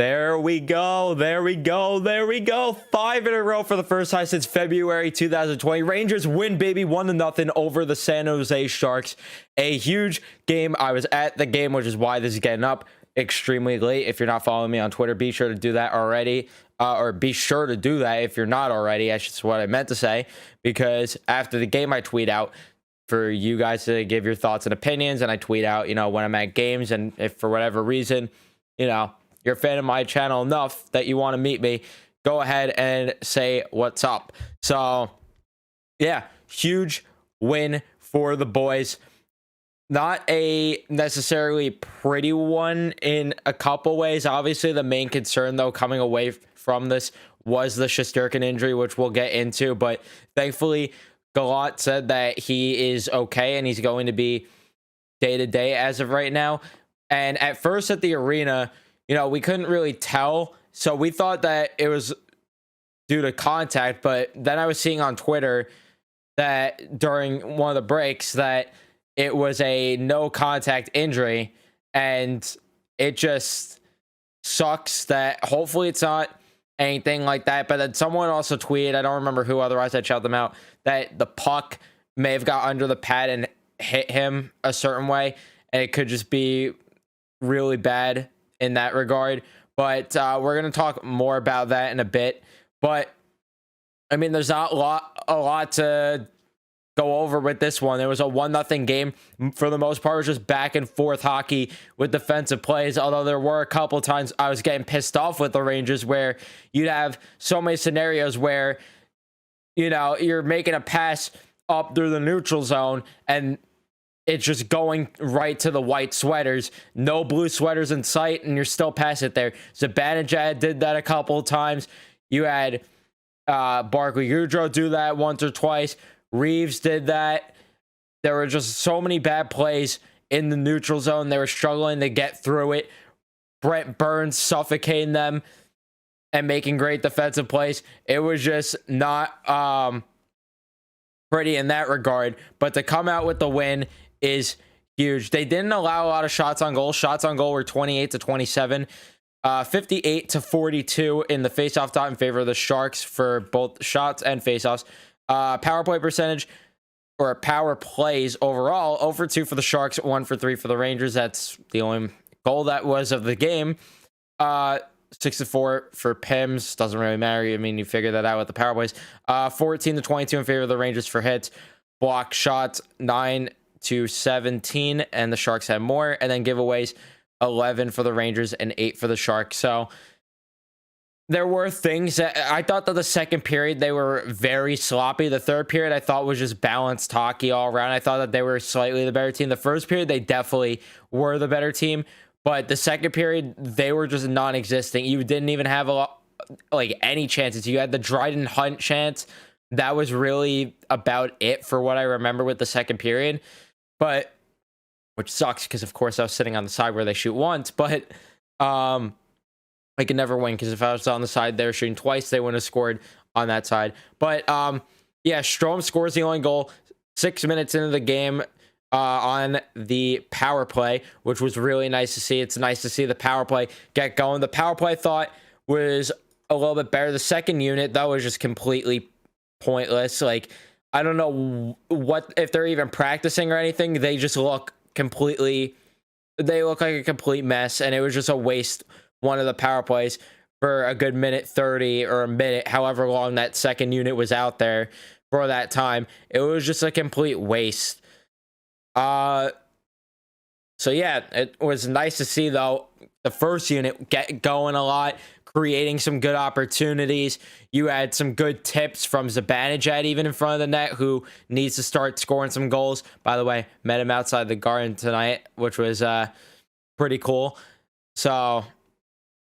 There we go. There we go. There we go. 5 in a row for the first time since February 2020. Rangers win, baby, 1-0 over the San Jose Sharks. A huge game. I was at the game, which is why this is getting up extremely late. If you're not following me on Twitter, be sure to do that already. Or be sure to do that if you're not already. That's what I meant to say. Because after the game, I tweet out for you guys to give your thoughts and opinions. And I tweet out, when I'm at games. And if for whatever reason, you're a fan of my channel enough that you want to meet me, go ahead and say what's up. So, yeah, huge win for the boys. Not a necessarily pretty one in a couple ways. Obviously, the main concern, though, coming away from this was the Shesterkin injury, which we'll get into. But thankfully, Gallant said that he is okay and he's going to be day-to-day as of right now. And at first at the arena, we couldn't really tell. So we thought that it was due to contact. But then I was seeing on Twitter that during one of the breaks that it was a no contact injury. And it just sucks that hopefully it's not anything like that. But then someone also tweeted, I don't remember who, otherwise I'd shout them out, that the puck may have got under the pad and hit him a certain way. And it could just be really bad in that regard. But we're going to talk more about that in a bit. But I mean, there's not a lot to go over with this one. It was a 1-0 game. For the most part, it was just back and forth hockey with defensive plays. Although there were a couple of times I was getting pissed off with the Rangers where you'd have so many scenarios where, you're making a pass up through the neutral zone and it's just going right to the white sweaters. No blue sweaters in sight, and you're still past it there. Zibanejad did that a couple of times. You had Barclay Goodrow do that once or twice. Reeves did that. There were just so many bad plays in the neutral zone. They were struggling to get through it. Brent Burns suffocating them and making great defensive plays. It was just not pretty in that regard. But to come out with the win is huge. They didn't allow a lot of shots on goal. Shots on goal were 28-27, 58-42 in the faceoff dot in favor of the Sharks for both shots and faceoffs. Power play percentage, or power plays overall, 0-2 for the Sharks, 1-3 for the Rangers. That's the only goal that was of the game. 6-4 for PIMS. Doesn't really matter. I mean, you figure that out with the power plays. 14-22 in favor of the Rangers for hits. Block shots, 9-17, and the Sharks had more. And then giveaways, 11 for the Rangers and 8 for the Sharks. So there were things that I thought that the second period they were very sloppy. The third period I thought was just balanced hockey all around. I thought that they were slightly the better team. The first period they definitely were the better team, but the second period they were just non-existent. You didn't even have any chances. You had the Dryden Hunt chance. That was really about it for what I remember with the second period. But which sucks because of course I was sitting on the side where they shoot once, but I could never win because if I was on the side they were shooting twice, they wouldn't have scored on that side. But yeah, Strome scores the only goal 6 minutes into the game on the power play, which was really nice to see. It's nice to see the power play get going. The power play I thought was a little bit better. The second unit, that was just completely pointless. Like, I don't know what if they're even practicing or anything. They just look like a complete mess, and it was just a waste. One of the power plays for a good minute 30 or a minute, however long that second unit was out there for that time. It was just a complete waste. So yeah, it was nice to see though the first unit get going a lot, creating some good opportunities. You had some good tips from Zibanejad even in front of the net, who needs to start scoring some goals. By the way, met him outside the Garden tonight, which was pretty cool. So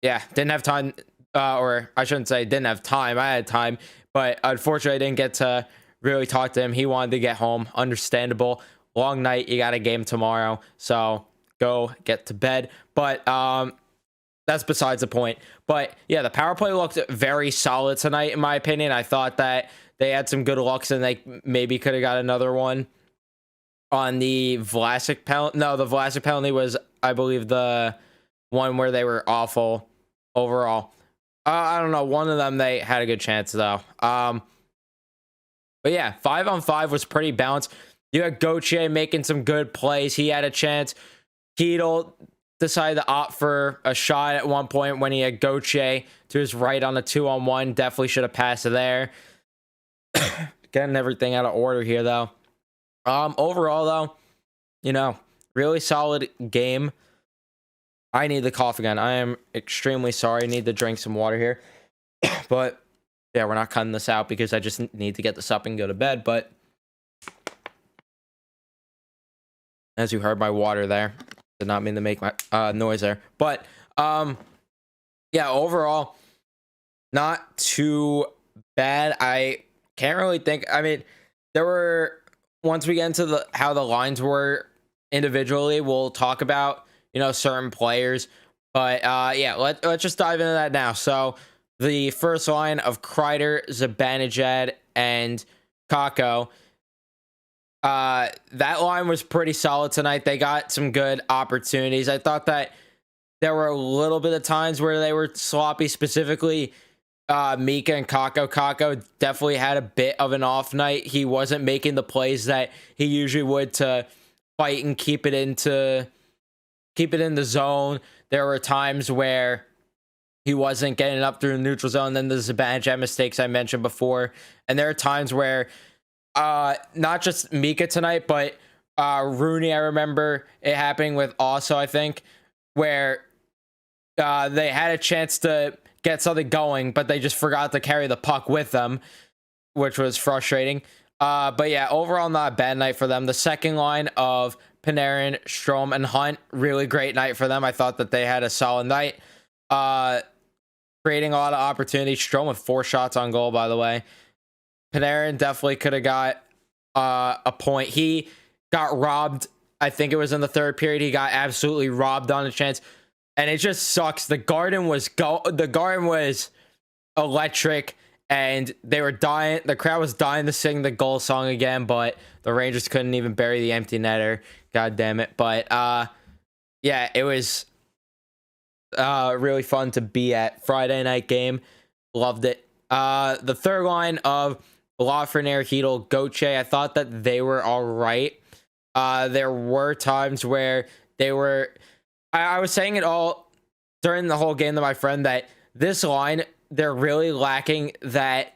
yeah, didn't have time, or I shouldn't say didn't have time. I had time, but unfortunately I didn't get to really talk to him. He wanted to get home. Understandable. Long night. You got a game tomorrow, so go get to bed. But that's besides the point. But yeah, the power play looked very solid tonight, in my opinion. I thought that they had some good looks, and they maybe could have got another one on the Vlasic penalty. No, the Vlasic penalty was, I believe, the one where they were awful. overall. I don't know. One of them, they had a good chance, though. But yeah, 5-on-5 was pretty balanced. You had Gauthier making some good plays. He had a chance. Chytil decided to opt for a shot at one point when he had Gauthier to his right on a 2-on-1. Definitely should have passed it there. Getting everything out of order here, though. Overall, though, you know, really solid game. I need the cough again. I am extremely sorry. I need to drink some water here. But yeah, we're not cutting this out because I just need to get this up and go to bed. But as you heard my water there, did not mean to make my noise there. But yeah, overall, not too bad. I can't really think. I mean, there were, once we get into how the lines were individually, we'll talk about, you know, certain players. But yeah, let's just dive into that now. So the first line of Kreider, Zibanejad, and Kakko. That line was pretty solid tonight. They got some good opportunities. I thought that there were a little bit of times where they were sloppy, specifically Mika and Kakko. Kakko definitely had a bit of an off night. He wasn't making the plays that he usually would to fight and keep it in the zone. There were times where he wasn't getting up through the neutral zone. Then the Zibanejad mistakes I mentioned before. And there are times where not just Mika tonight, but Rooney, I remember it happening with also, I think, where they had a chance to get something going, but they just forgot to carry the puck with them, which was frustrating. But yeah, overall, not a bad night for them. The second line of Panarin, Strome, and Hunt, really great night for them. I thought that they had a solid night. Creating a lot of opportunities. Strome with 4 shots on goal, by the way. Panarin definitely could have got a point. He got robbed. I think it was in the third period. He got absolutely robbed on a chance. And it just sucks. The Garden was electric, and they were dying. The crowd was dying to sing the goal song again, but the Rangers couldn't even bury the empty netter. God damn it. But yeah, it was really fun to be at. Friday night game. Loved it. The third line of Lafreniere, Chytil, Gauthier, I thought that they were all right. There were times where they were... I was saying it all during the whole game to my friend that this line, they're really lacking that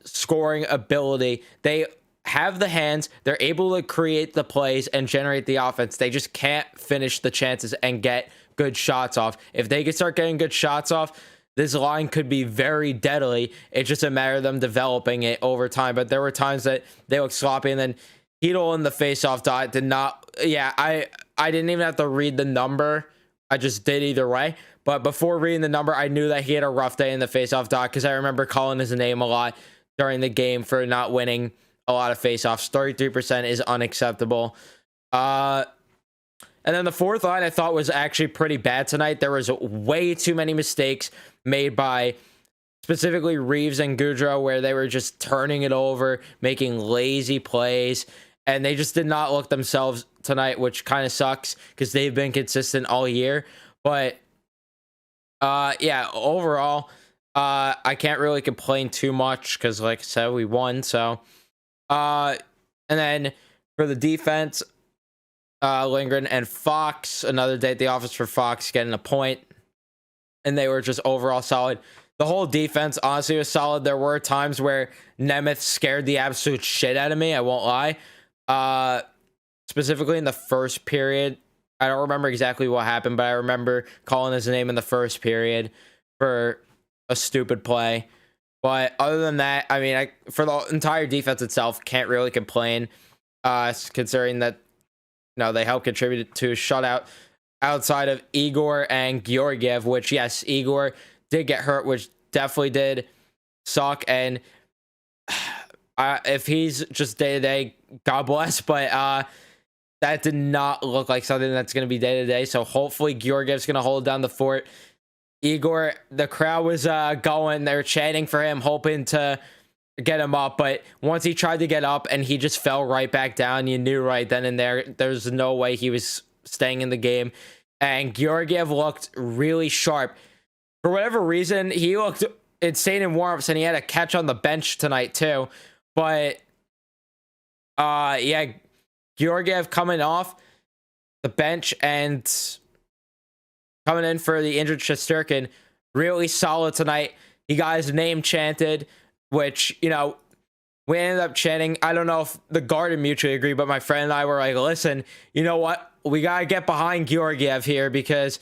scoring ability. They have the hands. They're able to create the plays and generate the offense. They just can't finish the chances and get good shots off. If they could start getting good shots off, this line could be very deadly. It's just a matter of them developing it over time. But there were times that they looked sloppy, and then Chytil in the faceoff dot did not... Yeah, I didn't even have to read the number. I just did either way. But before reading the number, I knew that he had a rough day in the faceoff dot because I remember calling his name a lot during the game for not winning a lot of faceoffs. 33% is unacceptable. And then the fourth line I thought was actually pretty bad tonight. There was way too many mistakes made by specifically Reeves and Gaudreau, where they were just turning it over, making lazy plays, and they just did not look themselves tonight, which kind of sucks because they've been consistent all year. But yeah, overall, I can't really complain too much because, like I said, we won. So, and then for the defense, Lindgren and Fox, another day at the office for Fox, getting a point, and they were just overall solid. The whole defense honestly was solid. There were times where Nemeth scared the absolute shit out of me, I won't lie. Specifically in the first period. I don't remember exactly what happened, but I remember calling his name in the first period for a stupid play. But other than that, I mean, for the entire defense itself, can't really complain, considering that, you know, they helped contribute to a shutout outside of Igor and Georgiev, which, yes, Igor did get hurt, which definitely did suck. And if he's just day-to-day, God bless. But that did not look like something that's going to be day-to-day. So hopefully Georgiev's going to hold down the fort. Igor, the crowd was going. They were chanting for him, hoping to get him up. But once he tried to get up and he just fell right back down, you knew right then and there, there's no way he was staying in the game. And Georgiev looked really sharp. For whatever reason, he looked insane in warm-ups, and he had a catch on the bench tonight too. But yeah, Georgiev coming off the bench and coming in for the injured Shesterkin, really solid tonight. He got his name chanted, which, you know, we ended up chanting. I don't know if the Garden mutually agree, but my friend and I were like, listen, you know what? We got to get behind Georgiev here, because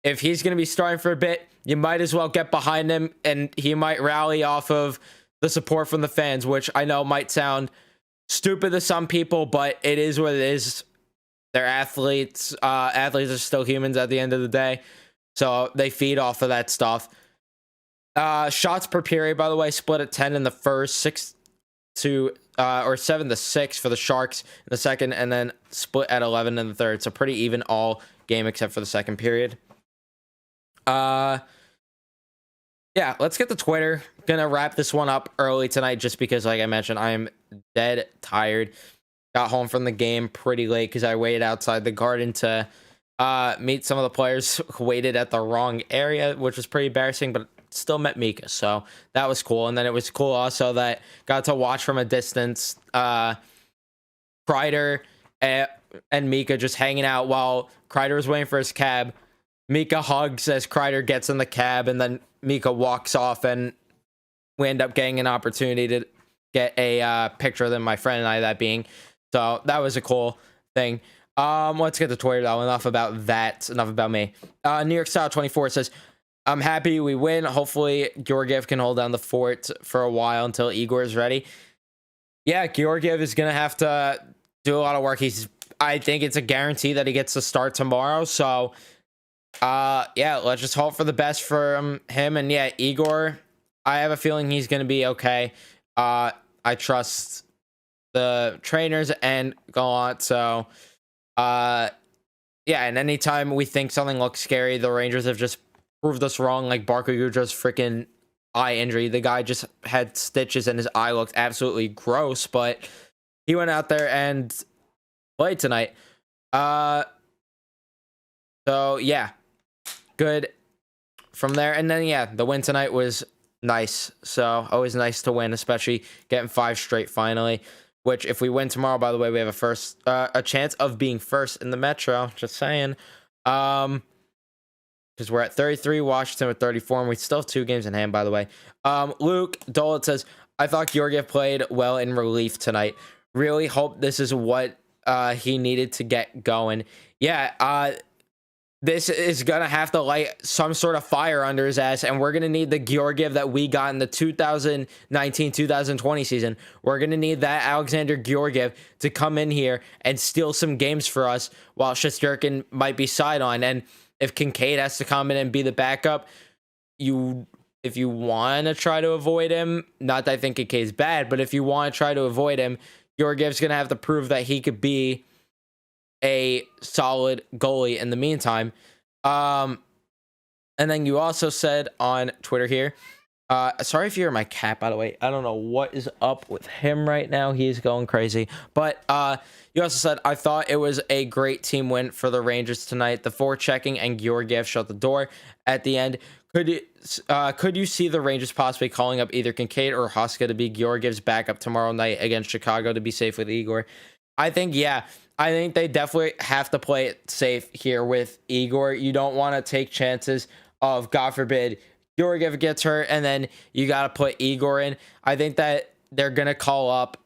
if he's going to be starting for a bit, you might as well get behind him, and he might rally off of the support from the fans, which I know might sound stupid to some people, but it is what it is. They're athletes. Athletes are still humans at the end of the day, so they feed off of that stuff. Shots per period, by the way, split at 10 in the first, 7 to 6 for the Sharks in the second, and then split at 11 in the third. So pretty even all game except for the second period. Yeah, let's get to Twitter. Gonna wrap this one up early tonight, just because, like I mentioned, I am dead tired. Got home from the game pretty late because I waited outside the Garden to meet some of the players who waited at the wrong area, which was pretty embarrassing, but still met Mika, so that was cool. And then it was cool also that got to watch from a distance Kreider and Mika just hanging out while Kreider was waiting for his cab. Mika hugs as Kreider gets in the cab, and then Mika walks off, and we end up getting an opportunity to get a picture of them, my friend and I, that being. So that was a cool thing. Let's get to Twitter, though. Enough about that. Enough about me. New York Style 24 says, I'm happy we win. Hopefully, Georgiev can hold down the fort for a while until Igor is ready. Yeah, Georgiev is going to have to do a lot of work. I think it's a guarantee that he gets to start tomorrow. So, yeah, let's just hope for the best for him. And yeah, Igor, I have a feeling he's going to be okay. I trust the trainers and Gallant. So, yeah, and anytime we think something looks scary, the Rangers have just proved us wrong. Like Barclay Goodrow's freaking eye injury. The guy just had stitches and his eye looked absolutely gross, but he went out there and played tonight. So yeah, good from there. And then yeah, the win tonight was nice. So always nice to win, especially getting 5 straight finally. Which if we win tomorrow, by the way, we have a chance of being first in the Metro. Just saying. Because we're at 33, Washington with 34, and we still have 2 games in hand, by the way. Luke Dolan says, I thought Georgiev played well in relief tonight. Really hope this is what he needed to get going. Yeah, this is going to have to light some sort of fire under his ass, and we're going to need the Georgiev that we got in the 2019-2020 season. We're going to need that Alexander Georgiev to come in here and steal some games for us while Shesterkin might be sidelined. And if Kincaid has to come in and be the backup, if you want to try to avoid him, not that I think Kincaid's bad, but if you want to try to avoid him, Georgiev's going to have to prove that he could be a solid goalie in the meantime. And then you also said on Twitter here, sorry if you hear my cat, by the way. I don't know what is up with him right now. He's going crazy. But you also said, I thought it was a great team win for the Rangers tonight. The forechecking and Georgiev shut the door at the end. Could you see the Rangers possibly calling up either Kincaid or Huska to be Georgiev's backup tomorrow night against Chicago to be safe with Igor? I think, yeah. I think they definitely have to play it safe here with Igor. You don't want to take chances of, God forbid, Georgiev gets hurt and then you got to put Igor in. I think that they're going to call up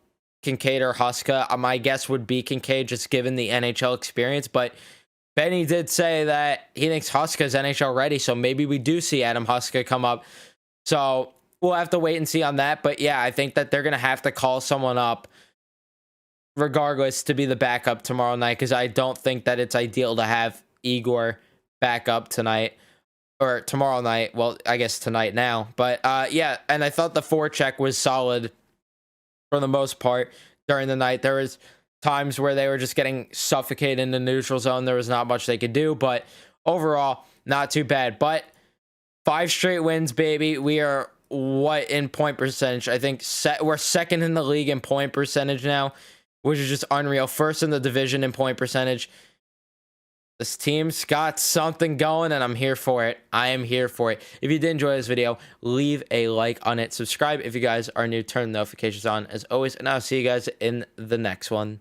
Kincaid or Huska. My guess would be Kincaid, just given the NHL experience. But Benny did say that he thinks Huska is NHL ready. So maybe we do see Adam Huska come up. So we'll have to wait and see on that. But yeah, I think that they're going to have to call someone up regardless to be the backup tomorrow night, because I don't think that it's ideal to have Igor back up tonight or tomorrow night. Well, I guess tonight now. But yeah, and I thought the forecheck was solid for the most part during the night. There was times where they were just getting suffocated in the neutral zone. There was not much they could do, but overall, not too bad. But 5 straight wins, baby. We are in point percentage? I think we're second in the league in point percentage now, which is just unreal. First in the division in point percentage. This team's got something going, and I'm here for it. I am here for it. If you did enjoy this video, leave a like on it. Subscribe if you guys are new. Turn notifications on as always, and I'll see you guys in the next one.